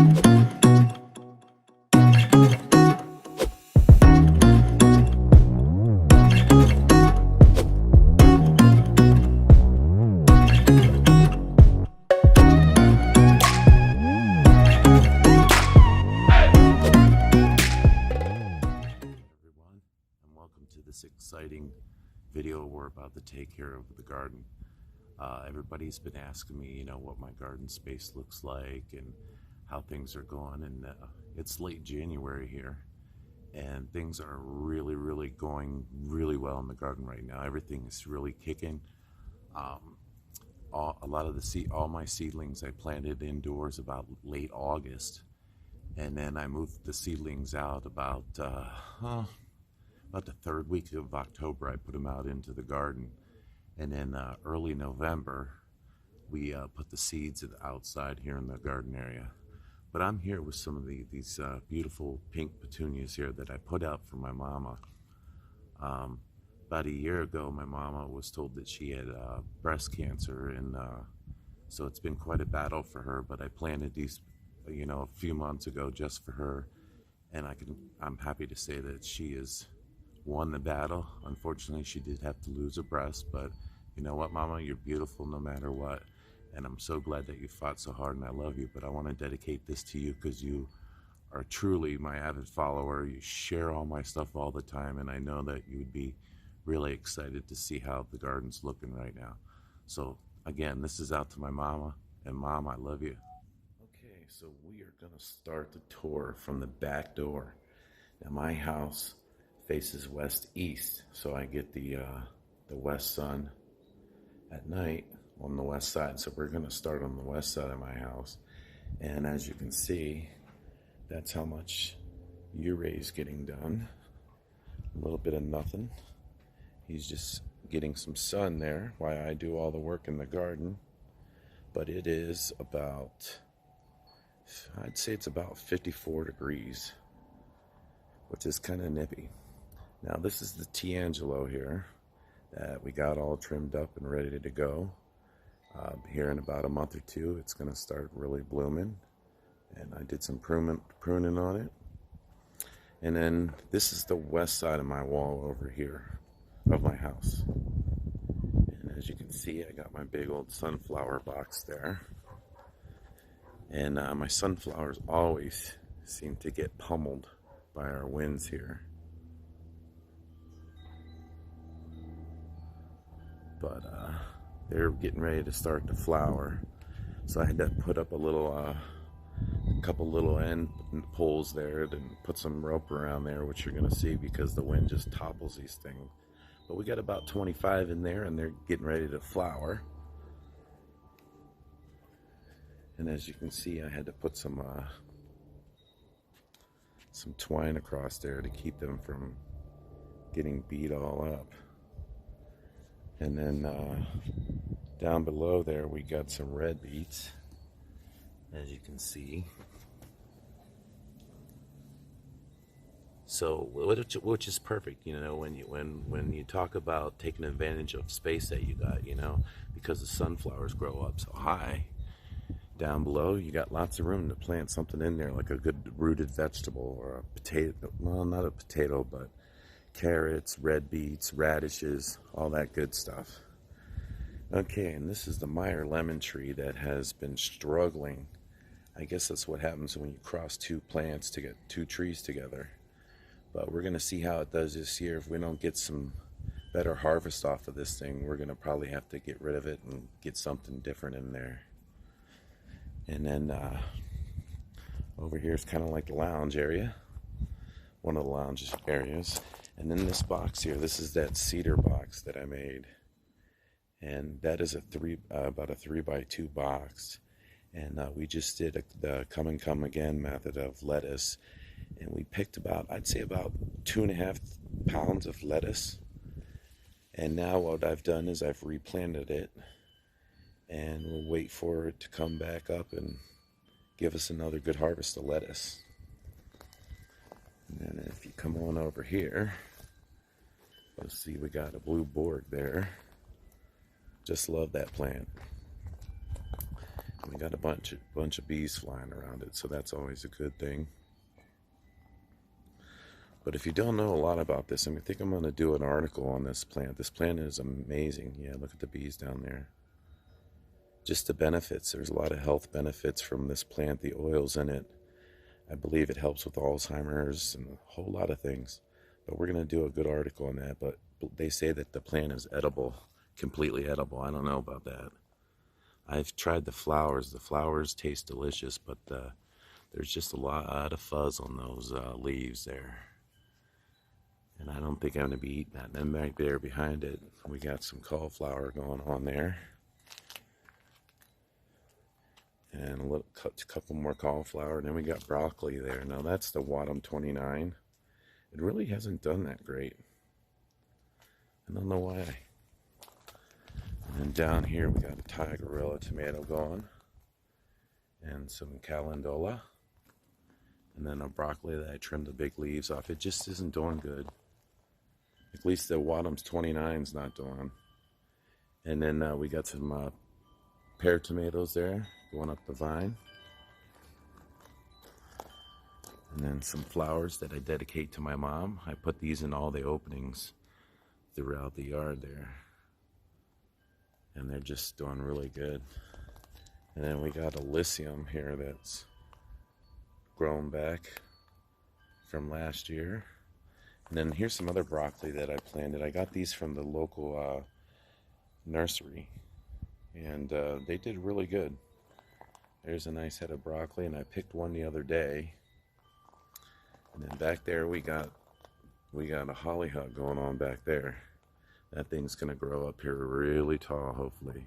This exciting video we're about to take care of the garden. Everybody's been asking me, you know, what my garden space looks like and how things are going, and it's late January here, and things are really going really well in the garden right now. Everything is really kicking. All my seedlings I planted indoors about late August, and then I moved the seedlings out about the third week of October. I put them out into the garden, and then early November we put the seeds outside here in the garden area. But I'm here with some of these beautiful pink petunias here that I put out for my mama. About a year ago, my mama was told that she had breast cancer, and so it's been quite a battle for her. But I planted these, you know, a few months ago just for her, and I'm happy to say that she is won the battle. Unfortunately, she did have to lose a breast, but you know what, Mama, you're beautiful no matter what, and I'm so glad that you fought so hard, and I love you. But I want to dedicate this to you because you are truly my avid follower. You share all my stuff all the time, and I know that you would be really excited to see how the garden's looking right now. So again, this is out to my mama, and Mom, I love you. Okay, so we are gonna start the tour from the back door. Now my house faces west east, so I get the west sun at night on the west side. So we're going to start on the west side of my house, and as you can see, that's how much Uray's getting done. A little bit of nothing. He's just getting some sun there while I do all the work in the garden. But it is about, I'd say it's about 54 degrees, which is kind of nippy. Now this is the Tiangelo here that we got all trimmed up and ready to go. Here in about a month or two, it's going to start really blooming, and I did some pruning on it. And then this is the west side of my wall over here of my house. And as you can see, I got my big old sunflower box there. And my sunflowers always seem to get pummeled by our winds here. But they're getting ready to start to flower, so I had to put up a couple little end poles there and put some rope around there, which you're gonna see because the wind just topples these things. But we got about 25 in there, and they're getting ready to flower. And as you can see, I had to put some twine across there to keep them from getting beat all up. And then down below there, we got some red beets, as you can see. So, which is perfect, you know, when you talk about taking advantage of space that you got, you know, because the sunflowers grow up so high. Down below, you got lots of room to plant something in there, like a good rooted vegetable or a potato. Well, not a potato, but carrots, red beets, radishes, all that good stuff. Okay, and this is the Meyer lemon tree that has been struggling. I guess that's what happens when you cross two plants to get two trees together. But we're going to see how it does this year. If we don't get some better harvest off of this thing, we're going to probably have to get rid of it and get something different in there. And then over here is kind of like the lounge area, one of the lounge areas. And then this box here, this is that cedar box that I made, and that is about a 3x2 box. And we just did the come and come again method of lettuce, and we picked about, I'd say about 2.5 pounds of lettuce. And now what I've done is I've replanted it, and we'll wait for it to come back up and give us another good harvest of lettuce. And then if you come on over here, you'll see we got a blue board there. Just love that plant. We got a bunch of bees flying around it, so that's always a good thing. But if you don't know a lot about this, I think I'm going to do an article on this plant. This plant is amazing. Yeah, look at the bees down there. Just the benefits. There's a lot of health benefits from this plant, the oils in it. I believe it helps with Alzheimer's and a whole lot of things. But we're going to do a good article on that. But they say that the plant is edible, completely edible. I don't know about that. I've tried the flowers. The flowers taste delicious, but there's just a lot of fuzz on those leaves there. And I don't think I'm going to be eating that. And then back there behind it, we got some cauliflower going on there. And a couple more cauliflower. And then we got broccoli there. Now that's the Wadham 29. It really hasn't done that great. I don't know why. And then down here we got a tigerilla tomato going. And some calendula. And then a broccoli that I trimmed the big leaves off. It just isn't doing good. At least the Wadham's 29 is not doing. And then we got some pear tomatoes there going up the vine. And then some flowers that I dedicate to my mom. I put these in all the openings throughout the yard there. And they're just doing really good. And then we got Elysium here that's grown back from last year. And then here's some other broccoli that I planted. I got these from the local nursery, and they did really good. There's a nice head of broccoli, and I picked one the other day. And then back there we got a hollyhock going on back there. That thing's gonna grow up here really tall, hopefully.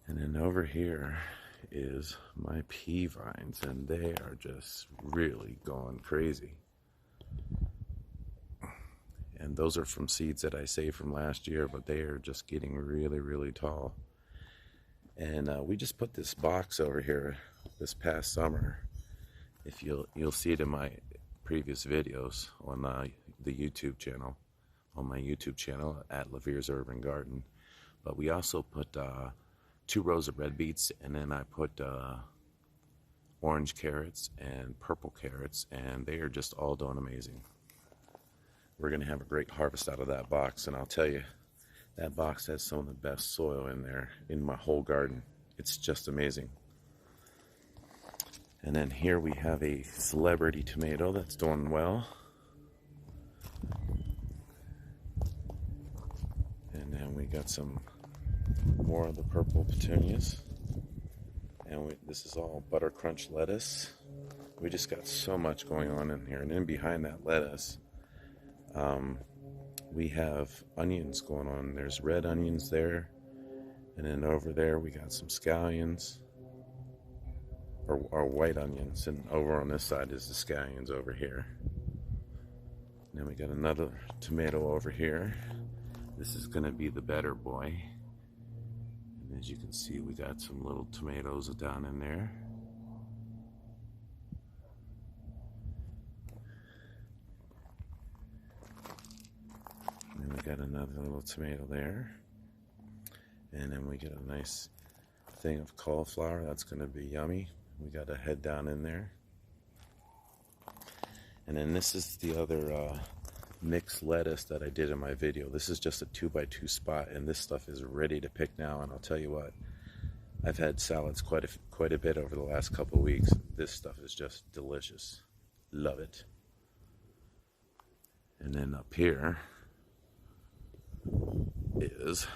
And then over here is my pea vines, and they are just really going crazy. And those are from seeds that I saved from last year, but they are just getting really tall. And we just put this box over here this past summer. If you'll see it in my previous videos on the YouTube channel, on my YouTube channel at Lavier's Urban Garden. But we also put 2 rows of red beets, and then I put orange carrots and purple carrots, and they are just all doing amazing. We're going to have a great harvest out of that box, and I'll tell you, that box has some of the best soil in there in my whole garden. It's just amazing. And then here we have a celebrity tomato that's doing well. And then we got some more of the purple petunias. And this is all butter crunch lettuce. We just got so much going on in here. And then behind that lettuce, we have onions going on. There's red onions there. And then over there we got some scallions. Or white onions. And over on this side is the scallions over here. And then we got another tomato over here. This is going to be the better boy. And as you can see, we got some little tomatoes down in there. And then we got another little tomato there. And then we get a nice thing of cauliflower. That's going to be yummy. We got a head down in there. And then this is the other mixed lettuce that I did in my video. This is just a 2x2 spot, and this stuff is ready to pick now. And I'll tell you what, I've had salads quite a bit over the last couple of weeks. This stuff is just delicious. Love it. And then up here is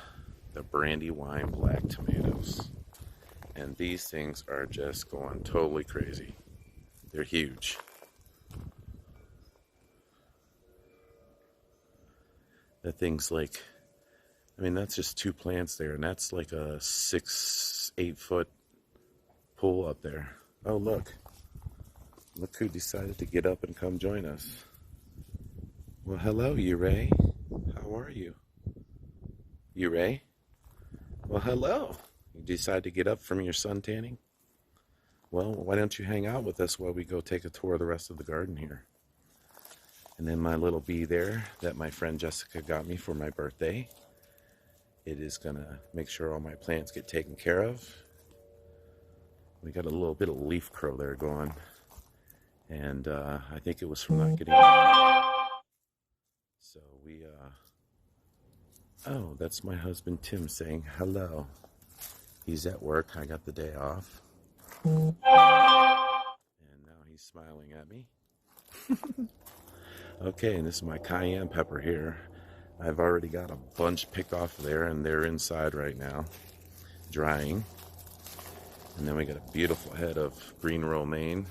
the Brandywine black tomatoes. And these things are just going totally crazy. They're huge. That thing's like, I mean, that's just 2 plants there, and that's like a 6-8 foot pool up there. Oh, look who decided to get up and come join us. Well, hello, Ray. How are you? Ray? Well, hello. You decided to get up from your sun tanning? Well, why don't you hang out with us while we go take a tour of the rest of the garden here? And then my little bee there that my friend Jessica got me for my birthday. It is going to make sure all my plants get taken care of. We got a little bit of leaf curl there going, and I think it was from not getting. So we, oh, that's my husband Tim saying hello. He's at work. I got the day off, and now he's smiling at me. Okay, and this is my cayenne pepper here. I've already got a bunch picked off there, and they're inside right now, drying. And then we got a beautiful head of green romaine.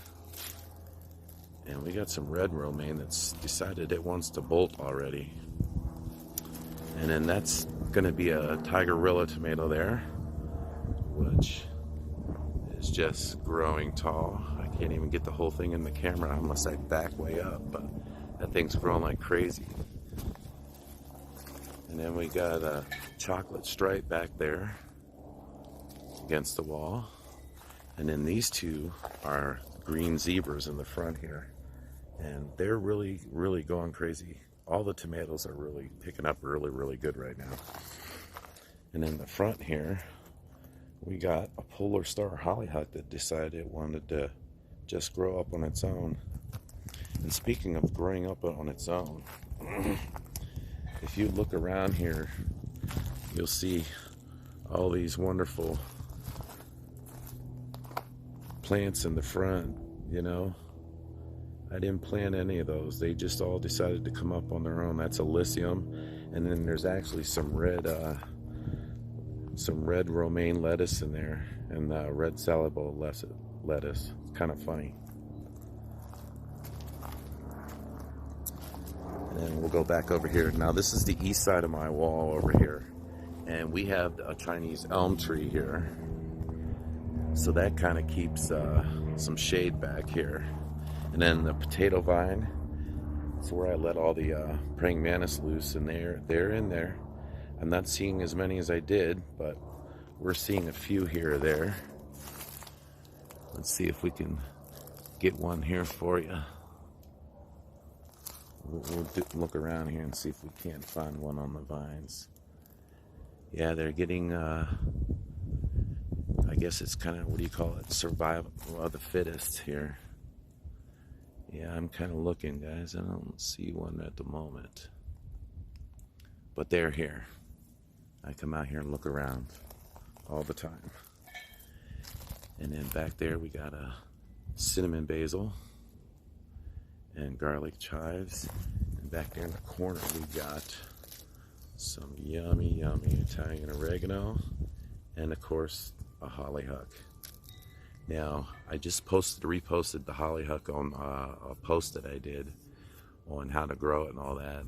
And we got some red romaine that's decided it wants to bolt already. And then that's gonna be a tigerilla tomato there, which is just growing tall. I can't even get the whole thing in the camera unless I back way up, but that thing's growing like crazy. And then we got a chocolate stripe back there against the wall. And then these two are green zebras in the front here. And they're really, really going crazy. All the tomatoes are really picking up really, really good right now. And in the front here, we got a polar star hollyhock that decided it wanted to just grow up on its own. And speaking of growing up on its own, if you look around here, you'll see all these wonderful plants in the front, you know. I didn't plant any of those. They just all decided to come up on their own. That's Elysium. And then there's actually some red romaine lettuce in there, and red salad bowl lettuce. It's kind of funny. And then we'll go back over here. Now this is the east side of my wall over here, and we have a Chinese elm tree here, so that kind of keeps some shade back here. And then the potato vine, that's where I let all the praying mantis loose, and they're in there. I'm not seeing as many as I did, but we're seeing a few here or there. Let's see if we can get one here for you. We'll look around here and see if we can't find one on the vines. Yeah, they're getting, I guess it's kind of, what do you call it? Survival of the fittest here. Yeah, I'm kind of looking, guys. I don't see one at the moment. But they're here. I come out here and look around all the time. And then back there we got a cinnamon basil and garlic chives. And back there in the corner we got some yummy, yummy Italian oregano, and of course a hollyhock. Now, I just reposted the hollyhock on a post that I did on how to grow it and all that.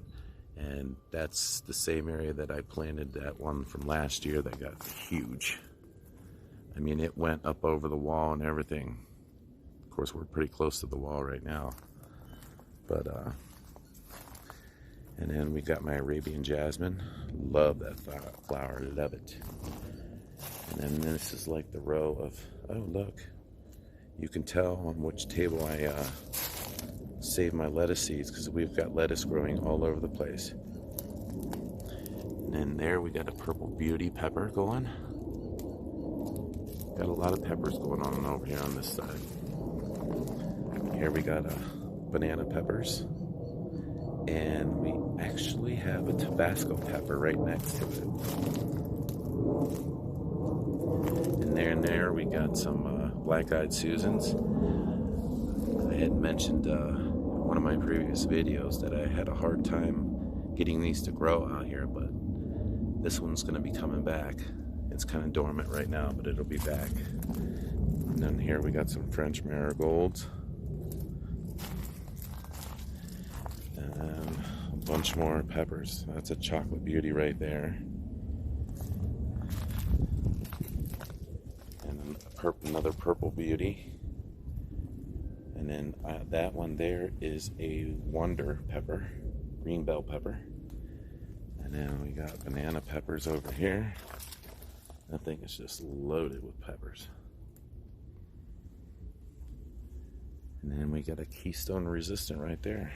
And that's the same area that I planted that one from last year that got huge. I mean, it went up over the wall and everything. Of course, we're pretty close to the wall right now. But, and then we got my Arabian jasmine. Love that flower, love it. And then this is like the row of, oh look, you can tell on which table I save my lettuce seeds, because we've got lettuce growing all over the place. And then there we got a purple beauty pepper going. Got a lot of peppers going on over here on this side. Here we got banana peppers. And we actually have a Tabasco pepper right next to it. And there we got some black-eyed Susans. I had mentioned in one of my previous videos that I had a hard time getting these to grow out here, but this one's going to be coming back. It's kind of dormant right now, but it'll be back. And then here we got some French marigolds. And a bunch more peppers. That's a chocolate beauty right there. Another purple beauty. And then that one there is a wonder pepper, green bell pepper. And then we got banana peppers over here. I think it's just loaded with peppers. And then we got a keystone resistant right there.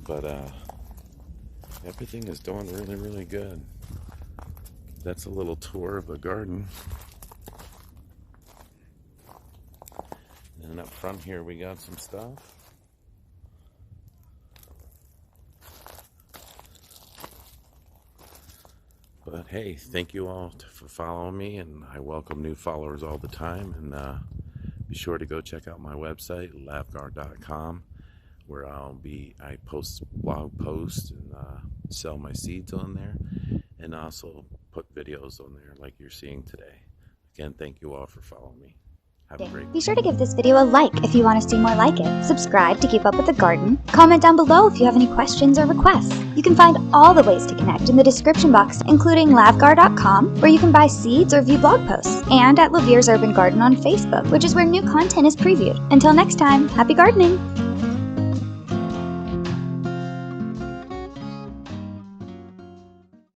But everything is doing really, really good. That's a little tour of the garden. front here we got some stuff. But hey, thank you all for following me, and I welcome new followers all the time. And be sure to go check out my website, lavier.com, where I post blog posts and sell my seeds on there, and also put videos on there like you're seeing today. Again, thank you all for following me. Have a great day. Be sure to give this video a like if you want to see more like it. Subscribe to keep up with the garden. Comment down below if you have any questions or requests. You can find all the ways to connect in the description box, including lavier.com, where you can buy seeds or view blog posts, and at Lavier's Urban Garden on Facebook, which is where new content is previewed. Until next time, happy gardening!